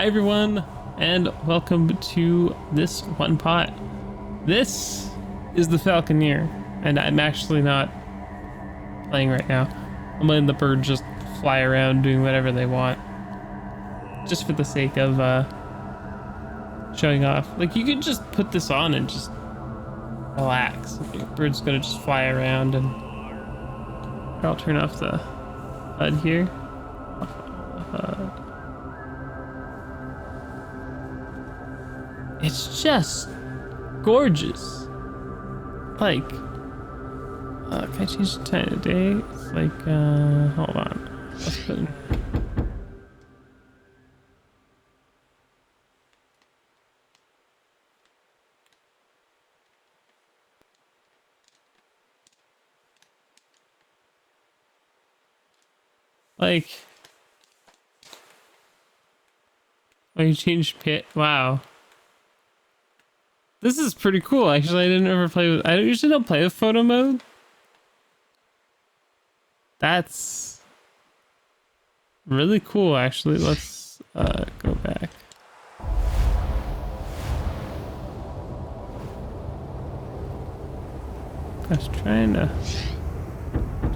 Hi everyone, and welcome to this one pot. This is the Falconeer, and I'm actually not playing right now. I'm letting the birds just fly around doing whatever they want. Just for the sake of showing off. Like, you could just put this on and just relax. The bird's gonna just fly around, and I'll turn off the HUD here. It's just gorgeous. Like, can I change the time of day? It's like, hold on. Let's put in. Like, oh, you changed pit. Wow. This is pretty cool. Actually, I didn't ever play with. I usually don't play with photo mode. That's really cool. Actually, let's go back. I was trying to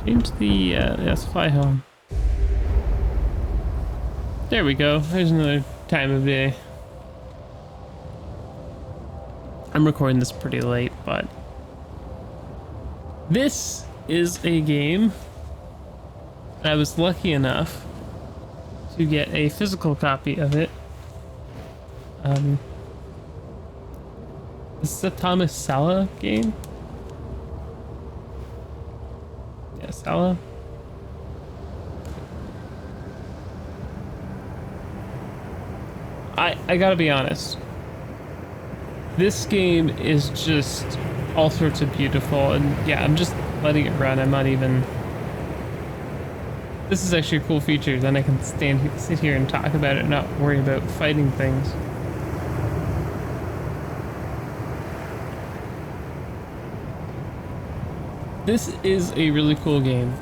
change the let's fly home. There we go. There's another time of day. I'm recording this pretty late, but this is a game that I was lucky enough to get a physical copy of it. This is a Thomas Sala game. Yeah, Sala. I gotta be honest. This game is just all sorts of beautiful, and yeah, I'm just letting it run. I'm not even. This is actually a cool feature. Then I can sit here and talk about it, and not worry about fighting things. This is a really cool game.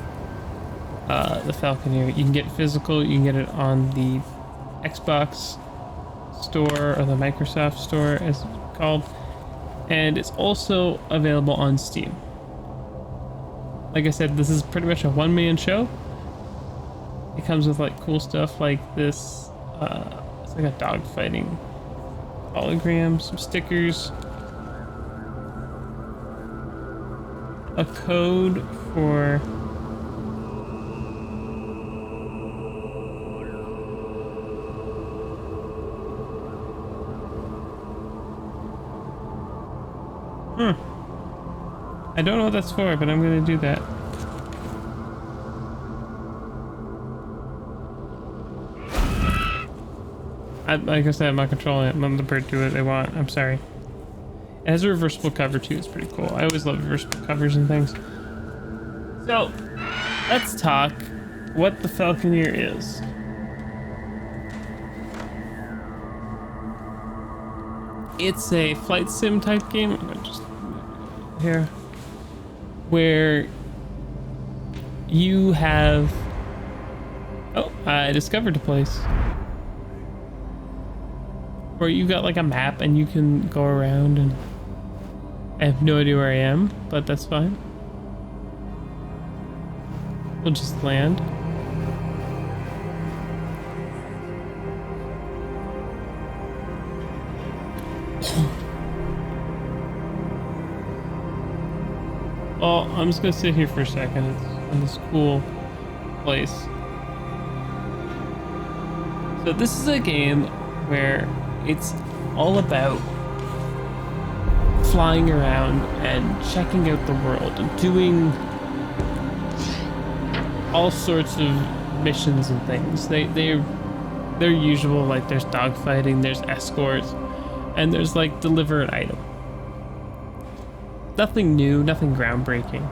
The Falconeer. You can get physical. You can get it on the Xbox Store or the Microsoft Store, as it's called, and it's also available on Steam. Like I said, this is pretty much a one-man show. It comes with like cool stuff like this. It's like a dog fighting hologram, some stickers, a code for I don't know what that's for, but I'm gonna do that. Like I said, I'm not controlling it. I'm letting the bird do what they want. I'm sorry. It has a reversible cover too. It's pretty cool. I always love reversible covers and things. So, let's talk what the Falconeer is. It's a flight sim type game. I'm gonna just here, where you have. Oh, I discovered a place where you got like a map and you can go around, and I have no idea where I am, but that's fine. We'll just land. Well, I'm just gonna sit here for a second. It's in this cool place. So this is a game where it's all about flying around and checking out the world and doing all sorts of missions and things. They're usual. Like, there's dogfighting, there's escorts, and there's like deliver an item. Nothing new, nothing groundbreaking.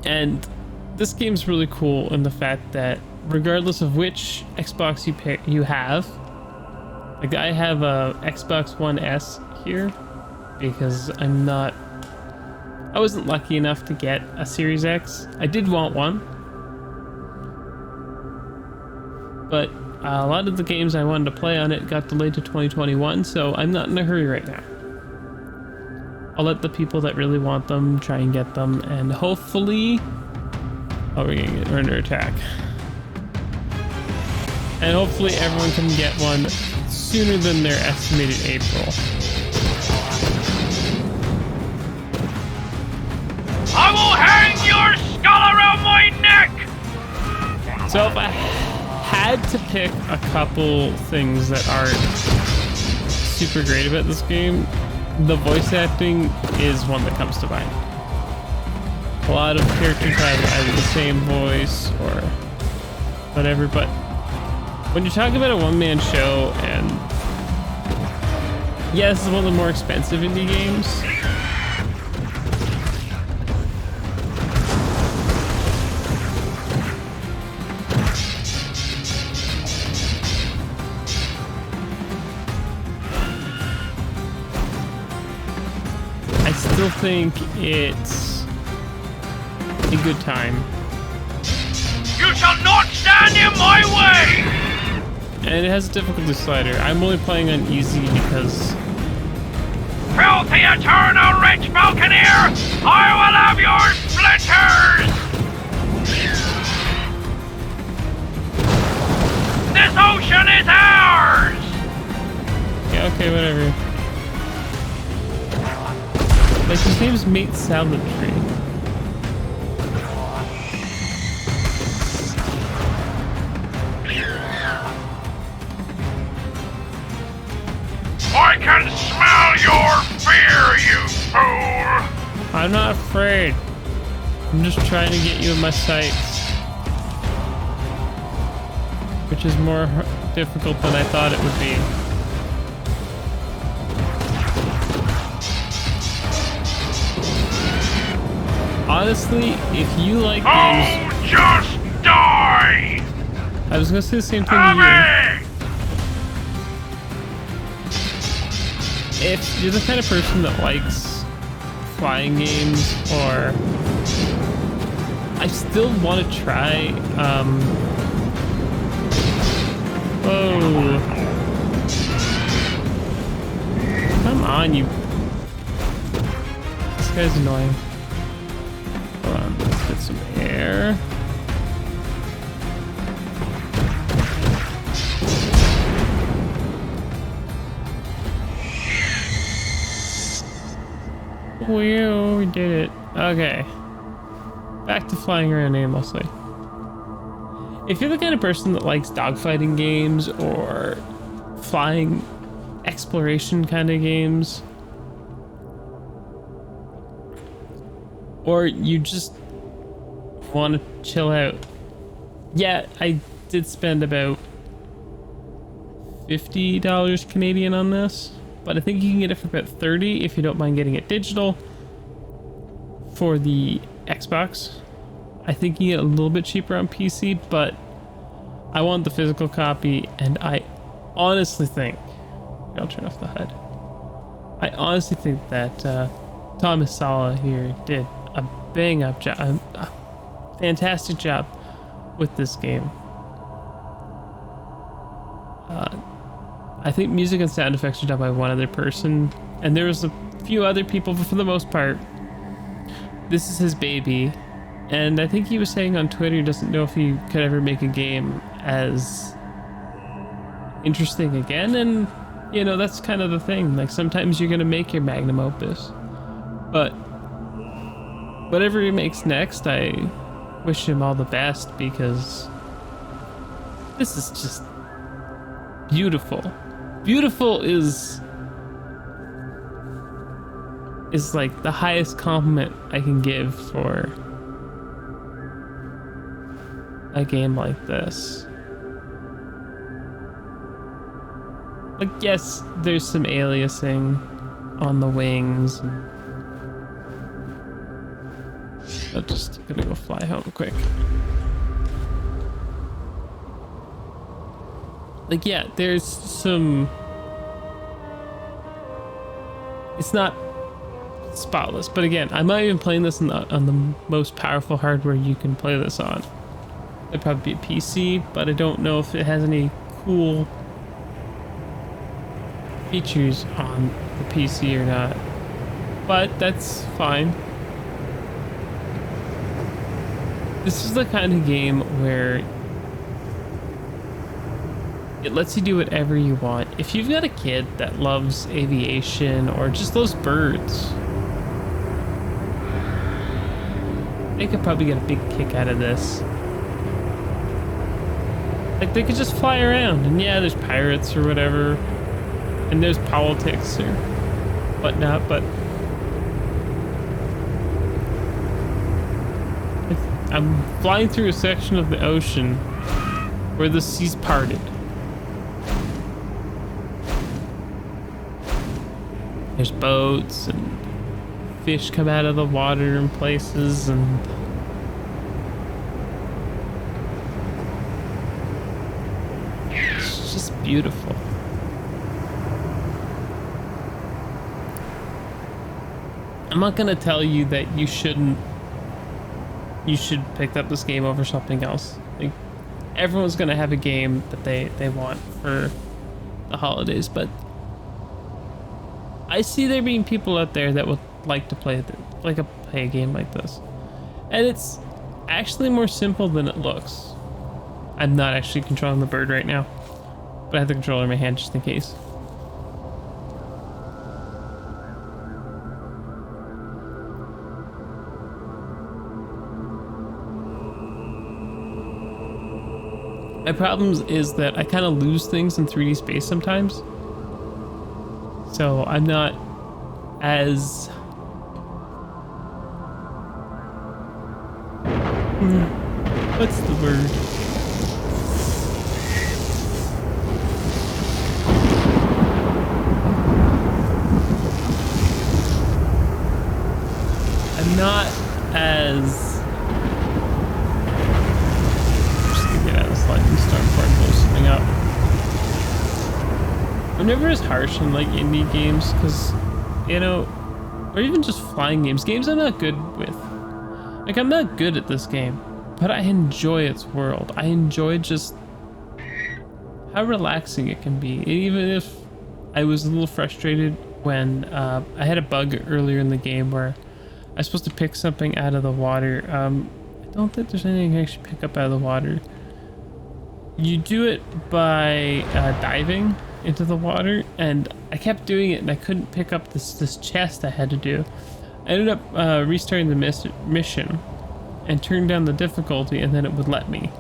And this game's really cool in the fact that regardless of which Xbox you have, like I have a Xbox One S here because I wasn't lucky enough to get a Series X. I did want one, but a lot of the games I wanted to play on it got delayed to 2021, so I'm not in a hurry right now. I'll let the people that really want them try and get them, and hopefully... Oh, we're under attack. And hopefully everyone can get one sooner than their estimated April. I will hang your skull around my neck! So if I had to pick a couple things that aren't super great about this game, the voice acting is one that comes to mind. A lot of characters have either the same voice or whatever, but when you're talking about a one-man show, and yes, it's one of the more expensive indie games, I still think it's a good time. You shall not stand in my way! And it has a difficulty slider. I'm only playing on easy because... Filthy eternal rich Falconeer! I will have your splinters! This ocean is ours! Yeah, okay, whatever. Like, his name's Mate Salvatry. I can smell your fear, you fool! I'm not afraid. I'm just trying to get you in my sights. Which is more difficult than I thought it would be. Honestly, if you like games... Oh, just die! I was gonna say the same thing to you. If you're the kind of person that likes flying games, or I still want to try, whoa. Come on, you. This guy's annoying. Hold on, let's get some air. Whew, we did it. Okay. Back to flying around aimlessly. If you're the kind of person that likes dogfighting games or flying exploration kind of games, or you just want to chill out, yeah, I did spend about $50 Canadian on this. But I think you can get it for about 30 if you don't mind getting it digital for the Xbox. I think you get a little bit cheaper on PC, but I want the physical copy, and I honestly think... I'll turn off the HUD. I honestly think that Thomas Sala here did a bang-up job, a fantastic job with this game. I think music and sound effects are done by one other person, and there was a few other people, but for the most part, this is his baby. And I think he was saying on Twitter he doesn't know if he could ever make a game as interesting again, and you know, that's kind of the thing. Like, sometimes you're gonna make your magnum opus, but whatever he makes next, I wish him all the best, because this is just beautiful. Beautiful is like the highest compliment I can give for a game like this. Like, yes, there's some aliasing on the wings. I'm just gonna go fly home quick. Like, yeah, there's some... It's not spotless, but again, I'm not even playing this on the most powerful hardware you can play this on. It'd probably be a PC, but I don't know if it has any cool features on the PC or not. But that's fine. This is the kind of game where it lets you do whatever you want. If you've got a kid that loves aviation or just those birds, they could probably get a big kick out of this. Like, they could just fly around, and yeah, there's pirates or whatever, and there's politics or whatnot, but I'm flying through a section of the ocean where the seas parted. There's boats and fish come out of the water in places, and it's just beautiful. I'm not gonna tell you that you should pick up this game over something else. Like, everyone's gonna have a game that they want for the holidays, but I see there being people out there that would like to play a game like this, and it's actually more simple than it looks. I'm not actually controlling the bird right now, but I have the controller in my hand just in case. My problem is that I kind of lose things in 3D space sometimes. So I'm not as... What's the word? I'm not as... Lightning storm before I blow something up. I'm never as harsh on like indie games, because, you know, or even just flying games I'm not good with. Like, I'm not good at this game, but I enjoy its world. I enjoy just how relaxing it can be. Even if I was a little frustrated when I had a bug earlier in the game where I was supposed to pick something out of the water. I don't think there's anything I actually pick up out of the water. You do it by diving into the water, and I kept doing it and I couldn't pick up this chest I had to do. I ended up restarting the mission and turned down the difficulty, and then it would let me.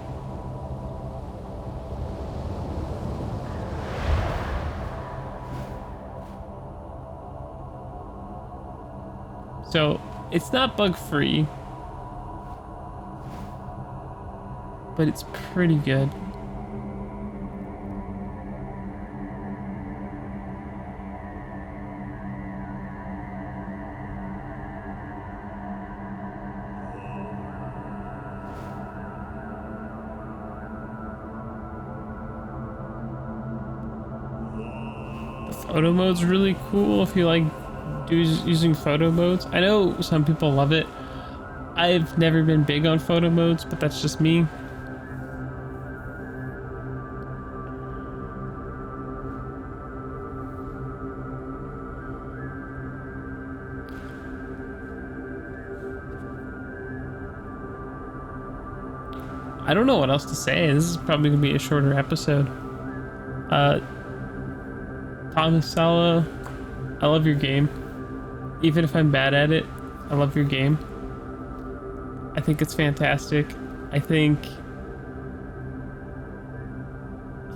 So it's not bug free, but it's pretty good. Photo mode's really cool if you like using photo modes. I know some people love it. I've never been big on photo modes, but that's just me. I don't know what else to say. This is probably gonna be a shorter episode. Thomas Sala, I love your game. Even if I'm bad at it, I love your game. I think it's fantastic. I think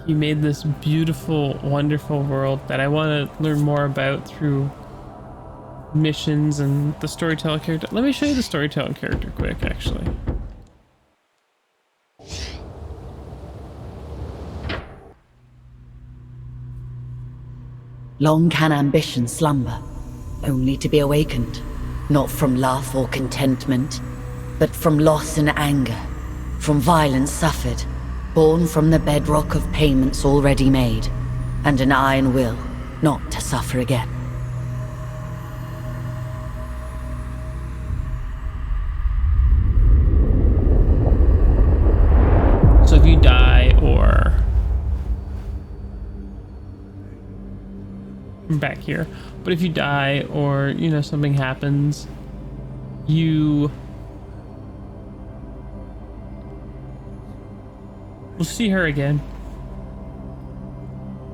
you made this beautiful, wonderful world that I want to learn more about through missions and the storytelling character. Let me show you the storytelling character quick, actually. Long can ambition slumber, only to be awakened, not from love or contentment, but from loss and anger, from violence suffered, born from the bedrock of payments already made, and an iron will not to suffer again. from back here. But if you die or, you know, something happens, you will see her again.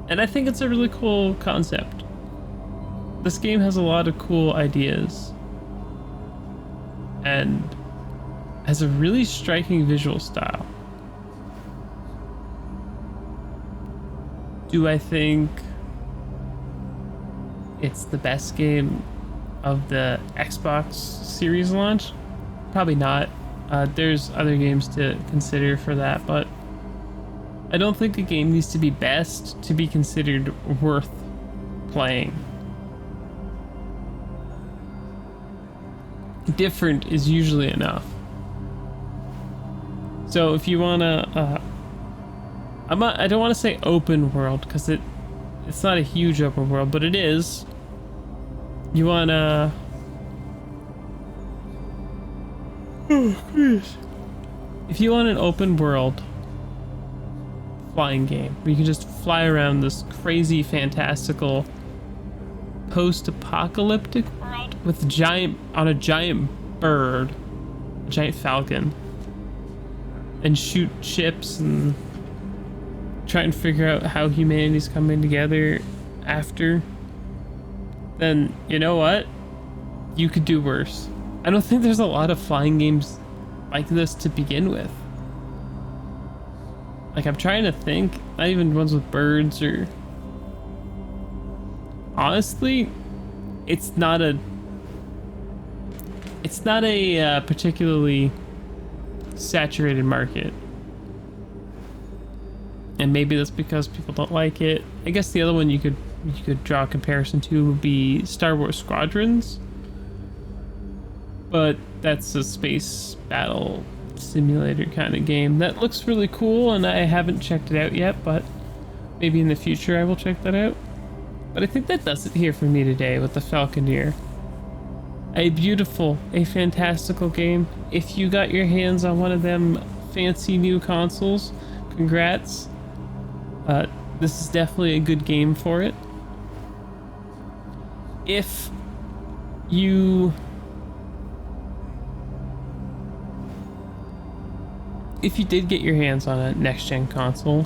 And I think it's a really cool concept. This game has a lot of cool ideas and has a really striking visual style. Do I think it's the best game of the Xbox Series launch? Probably not. There's other games to consider for that, but I don't think a game needs to be best to be considered worth playing. Different is usually enough. So if you wanna, I don't want to say open world because it's not a huge open world, but it is. You wanna, if you want an open world flying game where you can just fly around this crazy, fantastical, post-apocalyptic world with a giant bird, a giant falcon, and shoot ships and try and figure out how humanity's coming together after, then you know what? You could do worse. I don't think there's a lot of flying games like this to begin with. Like, I'm trying to think, not even ones with birds or... Honestly, it's not a particularly saturated market. And maybe that's because people don't like it. I guess the other one you could draw a comparison to would be Star Wars Squadrons. But that's a space battle simulator kind of game. That looks really cool, and I haven't checked it out yet, but maybe in the future I will check that out. But I think that does it here for me today with the Falconeer. A beautiful, a fantastical game. If you got your hands on one of them fancy new consoles, congrats. This is definitely a good game for it. If you did get your hands on a next-gen console,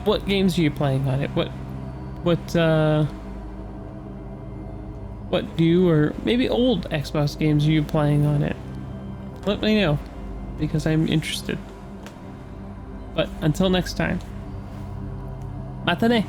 what games are you playing on it? What new or maybe old Xbox games are you playing on it? Let me know, because I'm interested. But until next time, matane!